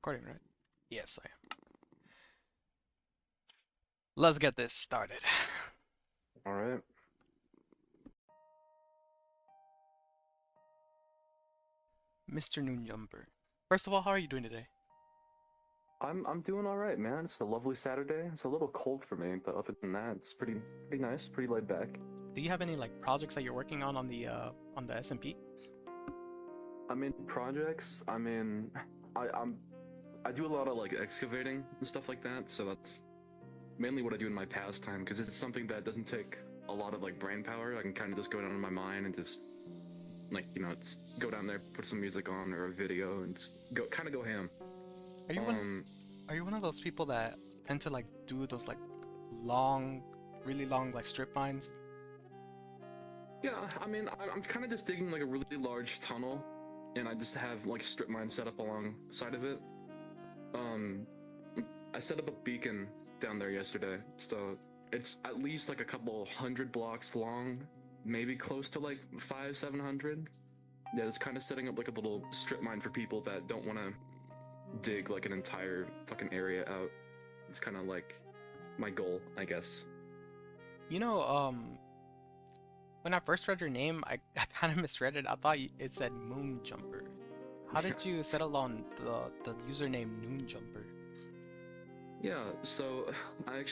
recording, right? Yes, I am. Let's get this started. All right. Mr. NoonJumper. First of all, how are you doing today? I'm doing all right, man. It's a lovely Saturday. It's a little cold for me, but other than that, it's pretty nice, pretty laid back. Do you have any like projects that you're working on the SMP? Projects. I I do a lot of like excavating and stuff like that, so that's mainly what I do in my pastime because it's something that doesn't take a lot of like brain power. I can kind of just go down in my mind and just just go down there, put some music on or a video, and just go ham. Are you one Um, are you one of those people that tend to like do those like long, really long like strip mines? Yeah, I'm kind of just digging like a really large tunnel, and I just have like strip mine set up alongside of it. Um, I set up a beacon down there yesterday, so it's at least like a couple hundred blocks long, maybe close to like 700. Yeah, it's kind of setting up like a little strip mine for people that don't want to dig like an entire fucking area out. It's kind of like my goal, I guess. You know, when I first read your name, I kind of misread it. I thought it said Moonjumper. How did you settle on the username NoonJumper? Yeah, so I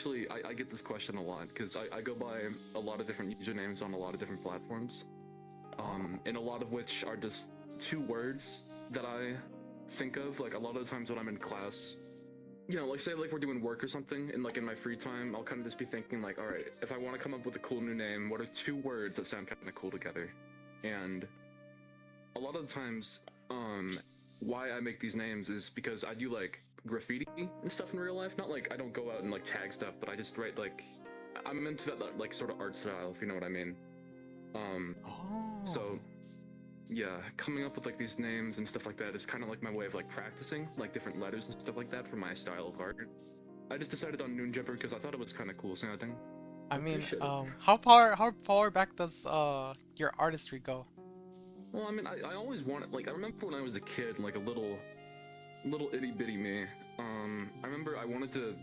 get this question a lot because I go by a lot of different usernames on a lot of different platforms, and a lot of which are just two words that I think of. Like a lot of the times when I'm in class, like say like we're doing work or something, and like in my free time, I'll kind of just be thinking like, all right, if I want to come up with a cool new name, what are two words that sound kind of cool together? And a lot of the times, why I make these names is because I do like graffiti and stuff in real life. Not like I don't go out and like tag stuff, but I just write like I'm into that like sort of art style, if you know what I mean. Um, Oh, so yeah, coming up with like these names and stuff like that is kind of like my way of like practicing like different letters and stuff like that for my style of art. I just decided on NoonJumper because I thought it was kind of cool sounding. I I mean, appreciate it. how far back does your artistry go? Well, I always wanted like I remember when I was a kid, like a little itty bitty me. I remember I wanted to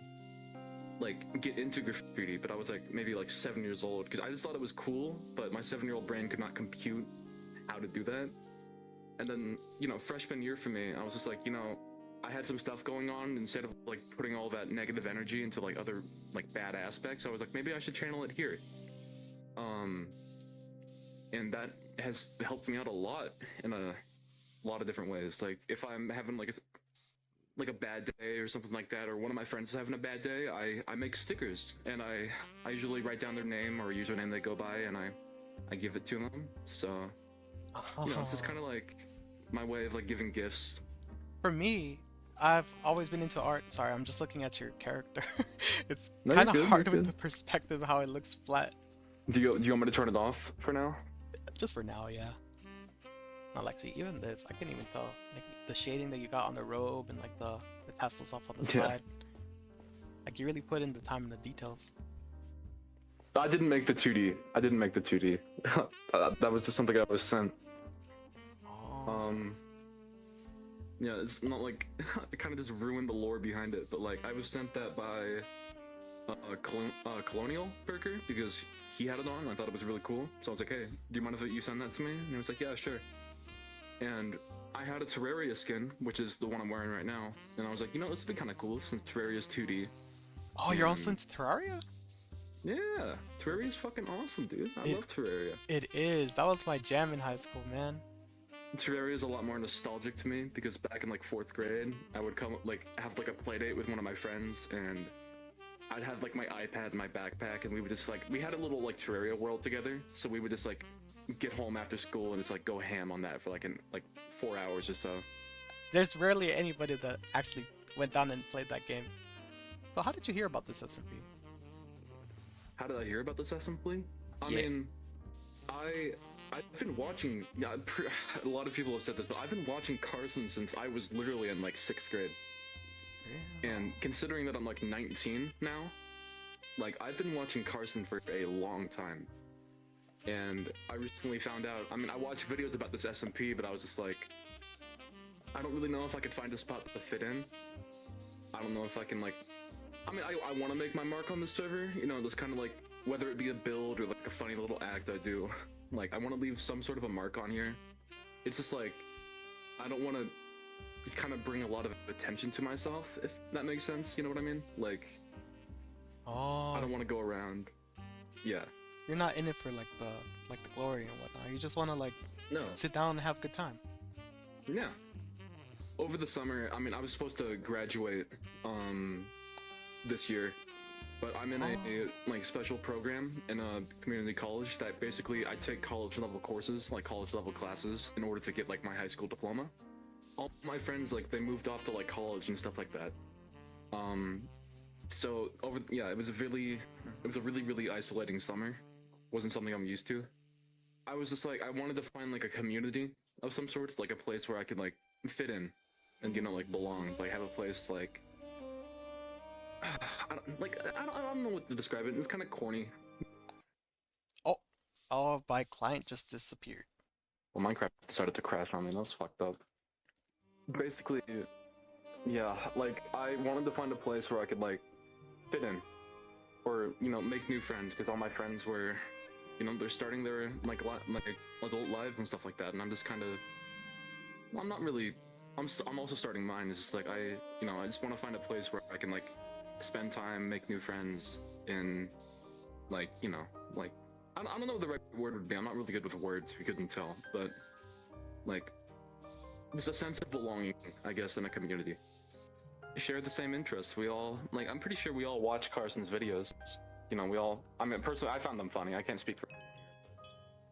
like get into graffiti, but I was like maybe like 7 years old because I just thought it was cool, but my 7-year-old brain could not compute how to do that. And then freshman year for me, I was just like I had some stuff going on instead of like putting all that negative energy into like other like bad aspects. I was like maybe I should channel it here. Um, and that has helped me out a lot in a lot of different ways. Like if I'm having like a bad day or something like that, or one of my friends is having a bad day, I make stickers and I usually write down their name or username they go by and I give it to them. So it's just kind of like my way of like giving gifts. For me, I've always been into art. Sorry, I'm just looking at your character. It's No, you're kind of good. You're hard with good. the perspective how it looks flat. Do you want me to turn it off for now? Just for now, yeah. Not like see even this, I can even tell like the shading that you got on the robe and like the tassels off on the Yeah. side. Like you really put in the time and the details. I didn't make the 2D. I didn't make the 2D. That was just something I was sent. Oh, Um, yeah, it's not like I kind of just ruined the lore behind it, but like I was sent that by Colonial Burger because he had it on. I thought it was really cool, so I was like, "Hey, do you mind if you send that to me?" And he was like, "Yeah, sure." And I had a Terraria skin, which is the one I'm wearing right now, and I was like, this would be kind of cool since Terraria's 2D. oh, you're also And into Terraria? yeah, Terraria's fucking awesome, dude. I It love Terraria. it is. That was my jam in high school, man. Terraria is a lot more nostalgic to me because back in like fourth grade, I would come like have like a play date with one of my friends, and I'd have like my iPad in my backpack, and we would just like we had a little like Terraria world together, so we would just like get home after school and just like go ham on that for like 4 hours or so. There's rarely anybody that actually went down and played that game. So how did you hear about this SMP? How did I hear about this assembly? I Yeah. mean, I I've been watching. Yeah, a lot of people have said this, but I've been watching Carson since I was literally in like sixth grade. And considering that I'm like 19 now, like I've been watching Carson for a long time. And I recently found out. I mean, I watched videos about this SMP, but I was just like, I don't really know if I could find a spot to fit in. I don't know if I can like. I mean, I want to make my mark on the server. You know, this kind of like whether it be a build or like a funny little act I do. Like I want to leave some sort of a mark on here. It's just like I don't want to kind of bring a lot of attention to myself, if that makes sense. You know what I mean? Like I Oh, don't want to go around. Yeah. you're not in it for like the glory and whatnot. You just want to like No. sit down and have a good time. Yeah. Over the summer, I mean, I was supposed to graduate this year, but I'm in a like special program in a community college that basically I take college level courses, like college level classes, in order to get like my high school diploma. All my friends like they moved off to like college and stuff like that. So it was a really isolating summer. Wasn't something I'm used to. I was just like I wanted to find like a community of some sorts, like a place where I could like fit in and like belong, like have a place like I don't know what to describe it. It's kind of corny. Oh, oh, my client just disappeared. Well, Minecraft decided to crash on me. That's fucked up. Basically, yeah, like I wanted to find a place where I could like fit in, or make new friends, because all my friends were, they're starting their like adult life and stuff like that, and I'm just kind of, well, I'm not really. I'm also starting mine. It's just like I just want to find a place where I can like spend time, make new friends, and like like I don't know what the right word would be. I'm not really good with words, if you couldn't tell, but like there's a sense of belonging, I guess, in a community. Share the same interests. We all like. I'm pretty sure we all watch Carson's videos. We all. I mean, personally, I found them funny. I can't speak for.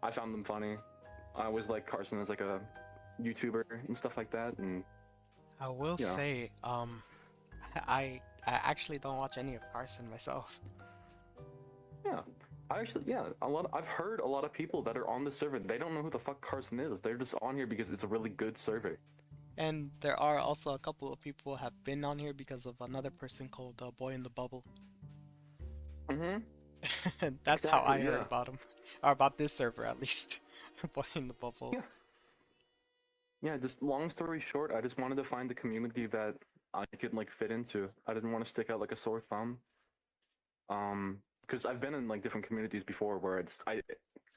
I found them funny. I always like Carson as like a YouTuber and stuff like that, and I will say, I actually don't watch any of Carson myself. yeah, I've heard a lot of people that are on the server. They don't know who the fuck Carson is. They're just on here because it's a really good server. And there are also a couple of people have been on here because of another person called Boy in the Bubble. Mm-hmm. And that's how I heard about him, or about this server at least. Boy in the Bubble. Yeah. Yeah, just long story short, I just wanted to find a community that I could like fit into. I didn't want to stick out like a sore thumb. Because I've been in like different communities before where I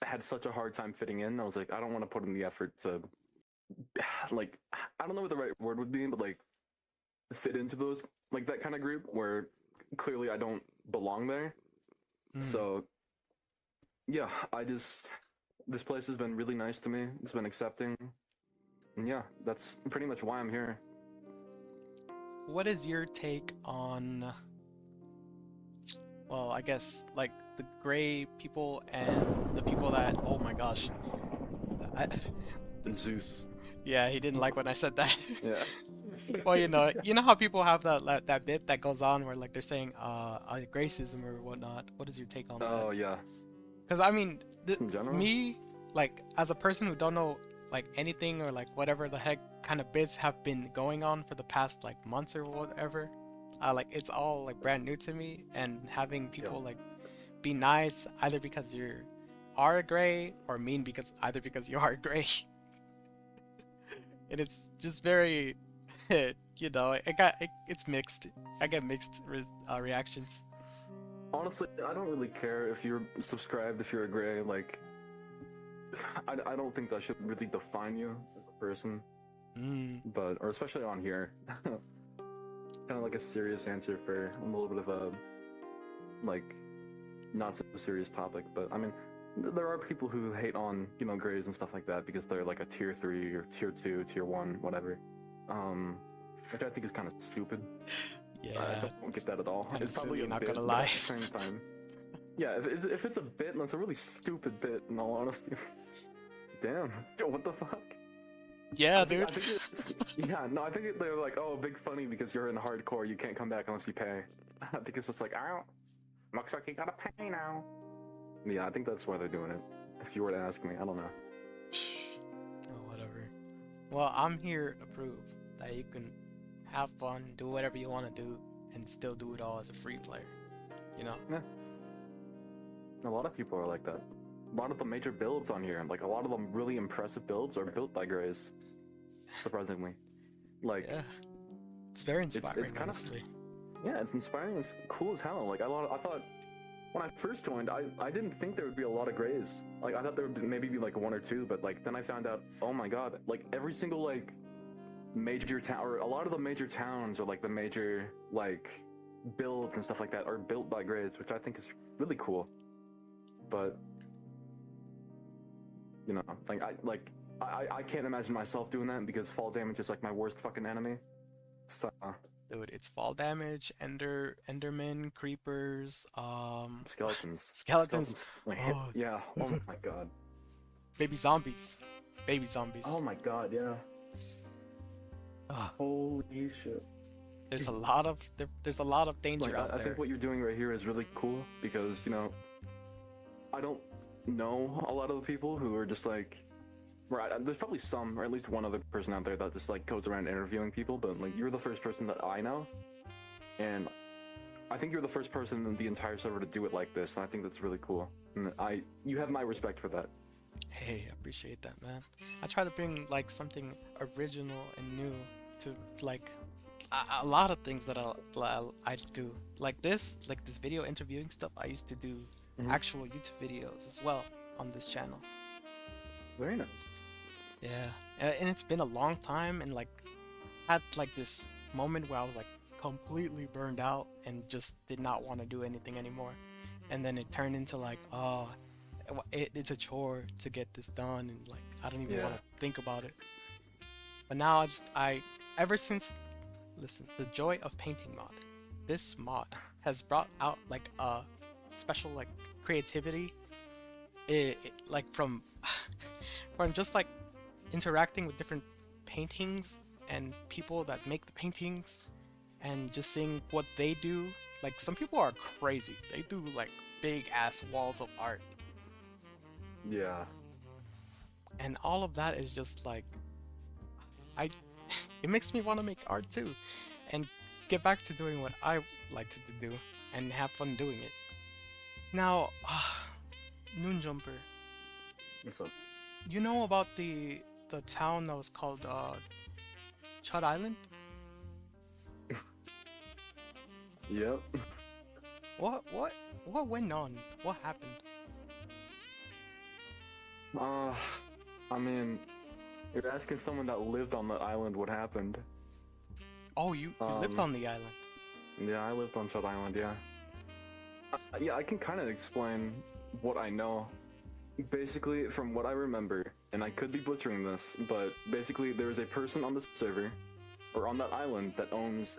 had such a hard time fitting in. I was like, I don't want to put in the effort to like I don't know what the right word would be, but like fit into those like that kind of group where clearly I don't belong there. So yeah, this place has been really nice to me. It's been accepting. And yeah, that's pretty much why I'm here. What is your take on, well, I guess like the gray people and the people that, oh my gosh. Zeus. Yeah, he didn't like when I said that. Yeah. Well, you know how people have that bit that goes on where like they're saying racism or whatnot. What is your take on that? Oh yeah. Because I mean, In general? me, like as a person who don't know like anything or like whatever the heck kind of bits have been going on for the past like months or whatever, like it's all like brand new to me, and having people like be nice either because you are gray or mean because you are gray. And it's just very it's mixed. I get mixed reactions. Honestly, I don't really care if you're subscribed, if you're a gray, like I don't think that should really define you as a person. But, or especially on here. Kind of like a serious answer for a little bit of a, like, not so serious topic. But, I mean, there are people who hate on, grays and stuff like that because they're like a tier 3 or tier 2, tier 1, whatever. Which I think is kind of stupid. Yeah. I don't get that at all. It's probably silly, a not bit, gonna but lie. at the same time. Yeah, if it's a bit, and it's a really stupid bit, in all honesty. Damn, what the fuck? Yeah, I think they're like, oh, big funny because you're in hardcore, you can't come back unless you pay. I think it's just like, oh, looks like you gotta pay now. Yeah, I think that's why they're doing it. If you were to ask me, I don't know. Oh, whatever. Well, I'm here to prove that you can have fun, do whatever you want to do, and still do it all as a free player. Yeah. A lot of people are like that. A lot of the major builds on here, like a lot of them really impressive builds, are built by grays. Surprisingly. Like, Yeah, it's very it's inspiring, kind of, honestly. yeah, it's inspiring. It's cool as hell. Like, I thought when I first joined, I didn't think there would be a lot of grays. Like, I thought there would maybe be like one or two, but like then I found out, oh my god, like every single like major town, or a lot of the major towns, or like the major like builds and stuff like that are built by grays, which I think is really cool. But you know, I can't imagine myself doing that because fall damage is like my worst fucking enemy. So Dude, it's fall damage, endermen, creepers, skeletons, skeletons. like Oh, yeah. Oh my god. baby zombies, baby zombies. Oh my god. Yeah. Ah, Holy shit. there's a lot of danger Like out I there. think what you're doing right here is really cool because you know I don't know a lot of the people who are just like, right, there's probably some or at least one other person out there that just like goes around interviewing people, but like you're the first person that I know, and I think you're the first person in the entire server to do it like this, and I think that's really cool. And you have my respect for that. Hey, I appreciate that, man. I try to bring like something original and new to like a lot of things that I do. Like this video interviewing stuff. I used to do Mhm. actual YouTube videos as well on this channel. Very nice. Yeah, and it's been a long time, and like had like this moment where I was like completely burned out and just did not want to do anything anymore. And then it turned into like, oh, it's a chore to get this done, and like I don't even Yeah. want to think about it. But now I ever since, listen, the joy of painting mod, this mod has brought out like a special like creativity. Like from from just like interacting with different paintings and people that make the paintings and just seeing what they do. Like some people are crazy. They do like big ass walls of art. Yeah. And all of that is just like I it makes me want to make art too and get back to doing what I liked to do and have fun doing it. Now, NoonJumper, What's up? you know about the town that was called Chud Island? Yep. What went on? What happened? I mean, you're asking someone that lived on that island what happened. Oh, you lived on the island. Yeah, I lived on Chud Island, yeah. Yeah, I can kind of explain what I know. Basically, from what I remember, and I could be butchering this, but basically there is a person on the server, or on that island, that owns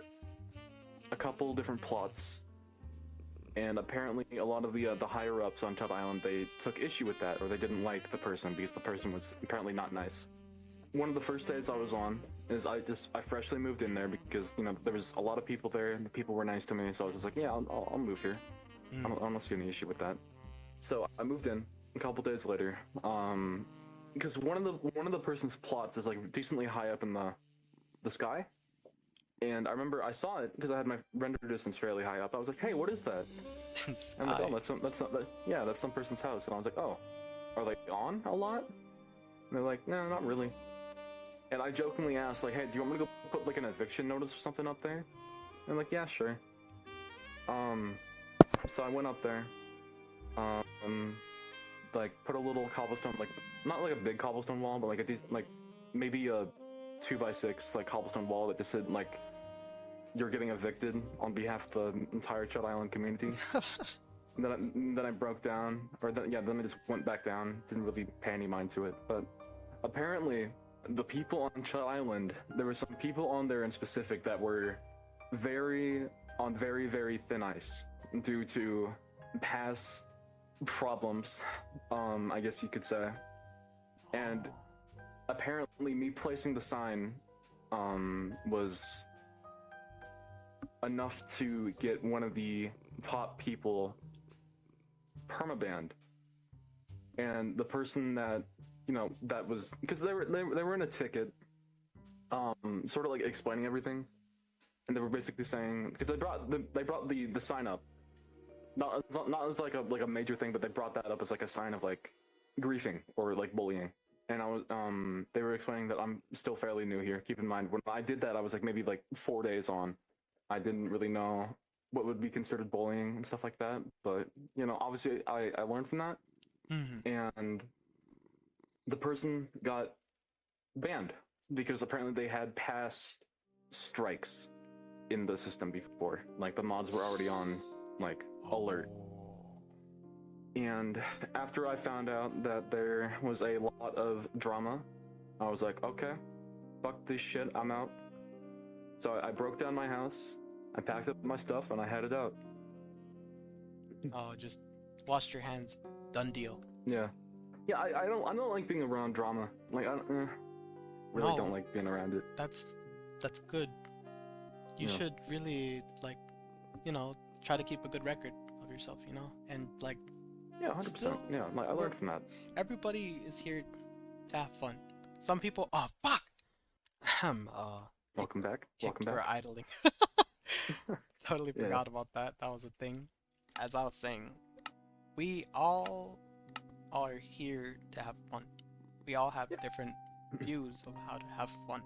a couple different plots. And apparently a lot of the higher-ups on Chud Island, they took issue with that, or they didn't like the person because the person was apparently not nice. One of the first days I was on is I freshly moved in there because, you know, there was a lot of people there and the people were nice to me, so I was just like, yeah, I'll move here. I don't see any issue with that. So I moved in a couple days later, because one of the person's plots is like decently high up in the sky, and I remember I saw it because I had my render distance fairly high up. I was like, hey, what is that? I'm like, oh, that's some person's house, and I was like, oh, are they on a lot? And they're like, no, not really. And I jokingly asked, like, hey, do you want me to go put like an eviction notice or something up there? And they're like, yeah, sure. So I went up there, like put a little cobblestone, like not like a big cobblestone wall, but like a decent, like maybe a 2x6 like cobblestone wall that just said like you're getting evicted on behalf of the entire Chud Island community. And then I broke down, or then I just went back down. Didn't really pay any mind to it, but apparently the people on Chud Island, there were some people on there in specific that were very very thin ice due to past problems, I guess you could say. And apparently me placing the sign was enough to get one of the top people permabanned. And the person that, you know, that was, because they were in a ticket, sort of like explaining everything, and they were basically saying, because they brought the sign up, not as like a major thing, but they brought that up as like a sign of like griefing or like bullying. and I was they were explaining that I'm still fairly new here. Keep in mind, when I did that, I was like maybe like 4 days on. I didn't really know what would be considered bullying and stuff like that. But you know, obviously, I learned from that, Hmm. and the person got banned because apparently they had past strikes in the system before. Like the mods were already on like alert. Oh. And after I found out that there was a lot of drama, I was like, okay, fuck this shit, I'm out. So I broke down my house, I packed up my stuff, and I headed out. Oh, just washed your hands. Done deal. Yeah, yeah. I don't like being around drama. Like really don't No, like being around it. that's good. You Yeah. should really like, try to keep a good record of yourself, and like Yeah, 100%. still, Yeah, like I we're, learned from that. everybody is here to have fun. Some people, oh fuck, get Welcome back. kicked Welcome for back. idling. Totally Yeah. forgot about that. That was a thing. As I was saying, we all are here to have fun. We all have different views of how to have fun.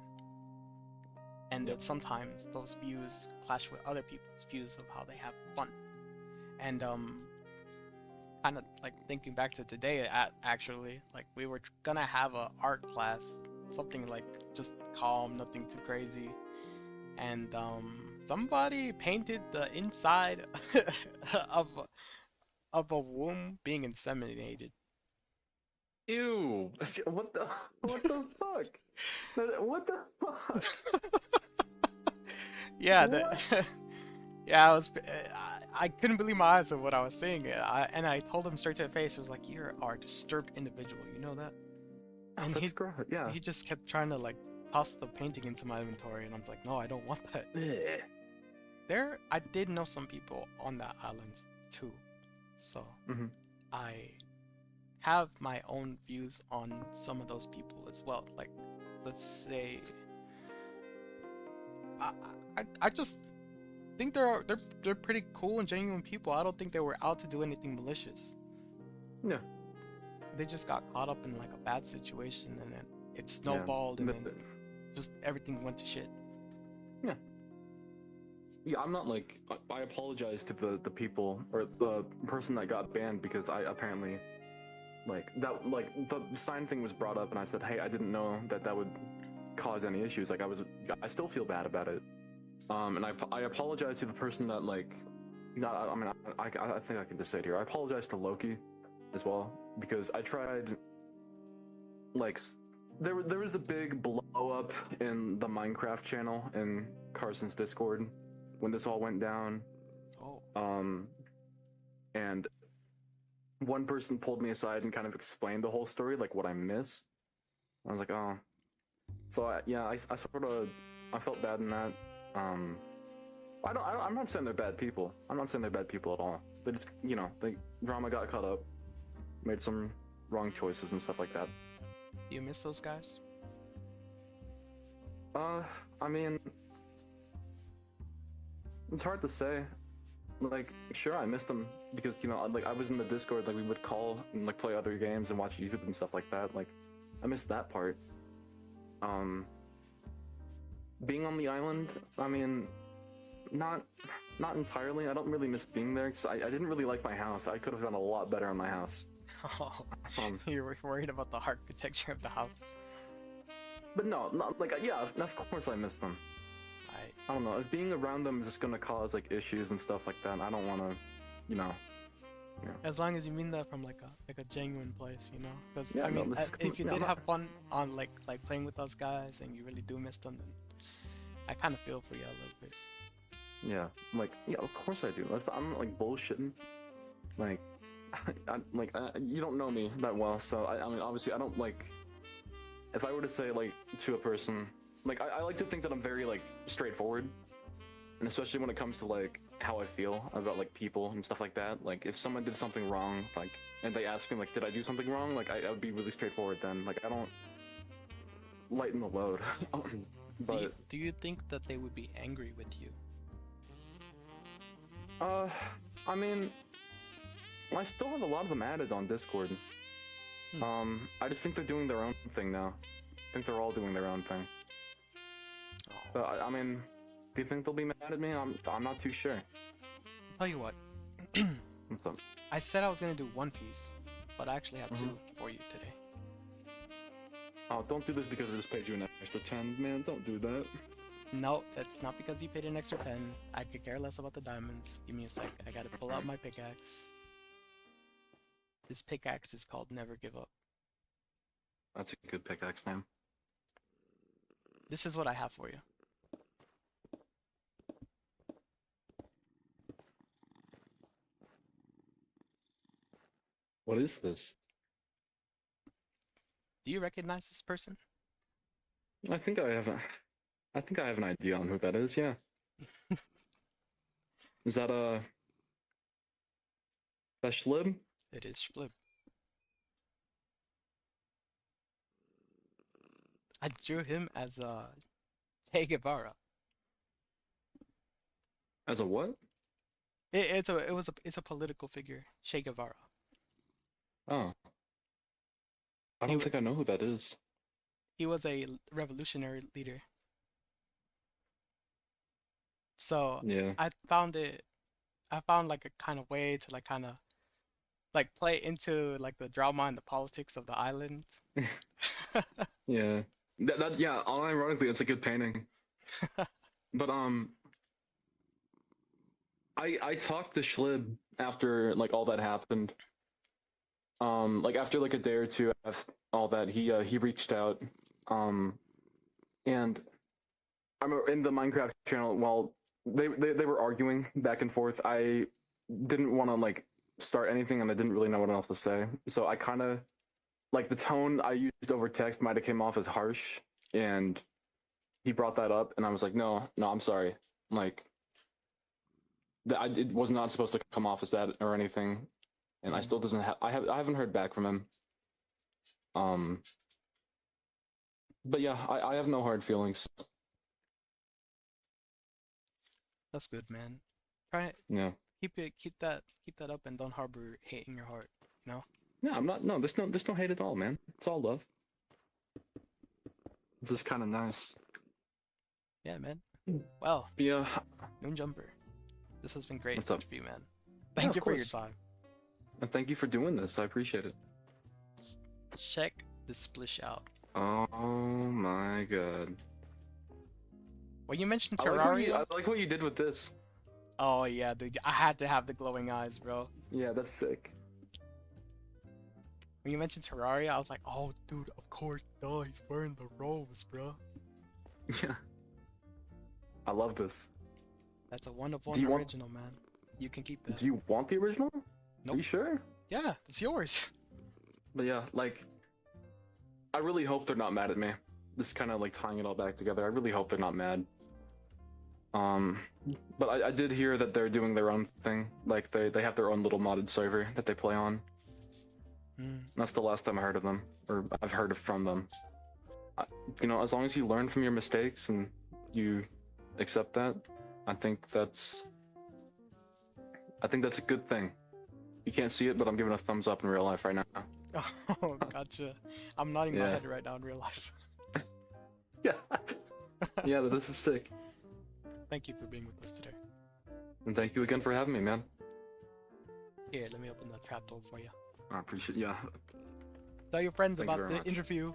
And that sometimes those views clash with other people's views of how they have fun. And kind of like thinking back to today, actually, like we were gonna have a art class, something like just calm, nothing too crazy, and somebody painted the inside of a womb being inseminated. Ew. What the fuck? What the fuck? Yeah, What? yeah, I couldn't believe my eyes of what I was seeing. And I told him straight to the face. It was like, you are a disturbed individual. You know that? And That's gross. Yeah. he just kept trying to like toss the painting into my inventory, and I was like, no, I don't want that. I did know some people on that island too, so Mm-hmm. I have my own views on some of those people as well. Like, let's say, I I just think they're pretty cool and genuine people. I don't think they were out to do anything malicious. Yeah. They just got caught up in like a bad situation, and then it Yeah. snowballed, and But- then just everything went to shit. Yeah. Yeah, I'm not like I apologize to the people or the person that got banned because I apparently like that like the sign thing was brought up and I said, hey, I didn't know that would cause any issues. Like I still feel bad about it. And I apologize to the person that like not I mean I think I can just say it here. I apologize to Loki as well because I tried like there was a big blow up in the Minecraft channel in Carson's Discord when this all went down. Oh. And one person pulled me aside and kind of explained the whole story, like what I missed. I was like, oh. So I sort of I felt bad in that. I'm not saying they're bad people. I'm not saying they're bad people at all. They just the drama got caught up, made some wrong choices and stuff like that. Do you miss those guys? I mean, it's hard to say. Like, sure, I missed them because like I was in the Discord, like we would call and like play other games and watch YouTube and stuff like that. Like, I missed that part. Being on the island, I mean, not entirely. I don't really miss being there because I didn't really like my house. I could have done a lot better on my house. Oh, Um, you were worried about the architecture of the house. But no, not like yeah. Of course, I miss them. I don't know if being around them is just gonna cause like issues and stuff like that. I don't want to, Yeah. As long as you mean that from like a genuine place, because Yeah, I no, mean, this is if you yeah, did I'm have fun on like playing with those guys and you really do miss them, then I kind of feel for you a little bit. Yeah, like yeah, of course I do. I'm not like bullshitting. Like, you don't know me that well, so I mean, obviously, I don't like. If I were to say like to a person, like I like to think that I'm very like straightforward, and especially when it comes to like how I feel about like people and stuff like that. Like if someone did something wrong, like and they ask me like, did I do something wrong? Like I would be really straightforward then. Like I don't lighten the load. But Do you think that they would be angry with you? I mean, I still have a lot of them added on Discord. I just think they're doing their own thing now. I think they're all doing their own thing. Oh. But I mean, do you think they'll be mad at me? I'm not too sure. Tell you what, What's up? I said I was gonna do One Piece, but I actually have two for you today. Oh, don't do this because I just paid you an extra 10, man. Don't do that. No, it's not because you paid an extra 10. I could care less about the diamonds. Give me a sec. I gotta pull out my pickaxe. This pickaxe is called Never Give Up. That's a good pickaxe name. This is what I have for you. What is this? Do you recognize this person? I think I have an idea on who that is. Yeah. Is that that Schlib? It is Splib. I drew him as Che Guevara. As a what? It's a political figure, Che Guevara. Oh. I He don't w- think I know who that is. He was a revolutionary leader. So Yeah. I found like a kind of way to like kind of like play into like the drama and the politics of the island. Yeah. Yeah, unironically, it's a good painting. But I talked to Schlib after like all that happened. Like after like a day or two after all that, he reached out. And I'm in the Minecraft channel while they were arguing back and forth. I didn't want to like start anything, and I didn't really know what else to say. So I kind of like the tone I used over text might have came off as harsh, and he brought that up, and I was like, no, I'm sorry. Like that it was not supposed to come off as that or anything, and I still doesn't have I haven't heard back from him. But yeah, I have no hard feelings. That's good, man. Try it. Yeah. Keep that up, and don't harbor hate in your heart. You know? Yeah, I'm not. No, there's no hate at all, man. It's all love. This is kind of nice. Yeah, man. Well, Yeah. NoonJumper, this has been great What's up? interview, man. Yeah, Thank of you for your course. time. And thank you for doing this. I appreciate it. Check the splish out. Oh my god. When you mentioned I Terraria, like what you did with this. oh yeah, dude, I had to have the glowing eyes, bro. Yeah, that's sick. When you mentioned Terraria, I was like, oh, dude, of course, duh, he's wearing the robes, bro. Yeah. I love this. That's a one of one Do you want- original, man. You can keep that. Do you want the original? Nope. Are you sure? Yeah, it's yours. But yeah, like, I really hope they're not mad at me. This is kind of like tying it all back together. I really hope they're not mad. But I did hear that they're doing their own thing. Like they have their own little modded server that they play on. That's the last time I heard of them, or I've heard from them. You know, as long as you learn from your mistakes and you accept that, I think that's a good thing. You can't see it, but I'm giving a thumbs up in real life right now. Oh, gotcha. I'm nodding my Yeah. head right now in real life. Yeah. Yeah, this is sick. Thank you for being with us today. And thank you again for having me, man. Here, let me open the trapdoor for you. I appreciate. Yeah. Tell your friends Thank you about very the much. interview.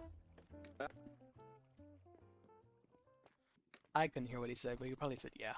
I couldn't hear what he said, but he probably said yeah.